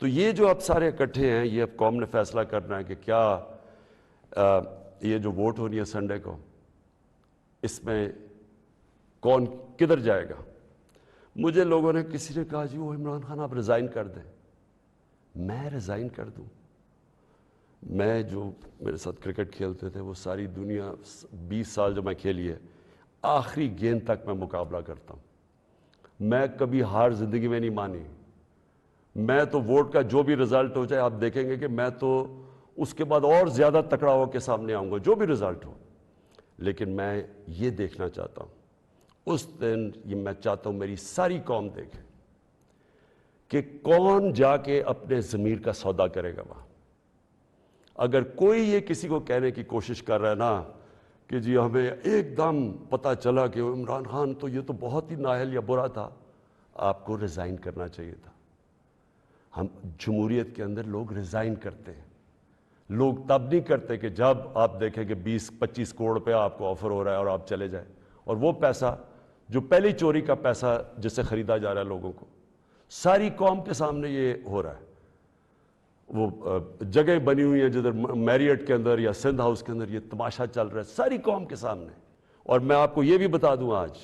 تو یہ جو اب سارے اکٹھے ہیں، یہ اب قوم نے فیصلہ کرنا ہے کہ کیا یہ جو ووٹ ہونی ہے سنڈے کو، اس میں کون کدھر جائے گا۔ مجھے لوگوں نے، کسی نے کہا جی وہ عمران خان آپ ریزائن کر دیں۔ میں ریزائن کر دوں؟ میں جو میرے ساتھ کرکٹ کھیلتے تھے وہ ساری دنیا 20 سال جو میں کھیلی ہے، آخری گیند تک میں مقابلہ کرتا ہوں۔ میں کبھی ہار زندگی میں نہیں مانی۔ میں تو ووٹ کا جو بھی رزلٹ ہو جائے، آپ دیکھیں گے کہ میں تو اس کے بعد اور زیادہ تکڑا ہو کے سامنے آؤں گا، جو بھی رزلٹ ہو۔ لیکن میں یہ دیکھنا چاہتا ہوں، اس دن یہ میں چاہتا ہوں میری ساری قوم دیکھے کہ کون جا کے اپنے ضمیر کا سودا کرے گا وہاں۔ اگر کوئی یہ کسی کو کہنے کی کوشش کر رہا ہے نا کہ جی ہمیں ایک دم پتہ چلا کہ عمران خان تو یہ تو بہت ہی نااہل یا برا تھا، آپ کو ریزائن کرنا چاہیے تھا۔ ہم جمہوریت کے اندر لوگ ریزائن کرتے ہیں۔ لوگ تب نہیں کرتے کہ جب آپ دیکھیں کہ 20-25 کروڑ روپے آپ کو آفر ہو رہا ہے اور آپ چلے جائیں، اور وہ پیسہ جو پہلی چوری کا پیسہ جس سے خریدا جا رہا ہے لوگوں کو، ساری قوم کے سامنے یہ ہو رہا ہے۔ وہ جگہ بنی ہوئی ہیں جدھر میریٹ کے اندر یا سندھ ہاؤس کے اندر یہ تماشا چل رہا ہے ساری قوم کے سامنے۔ اور میں آپ کو یہ بھی بتا دوں آج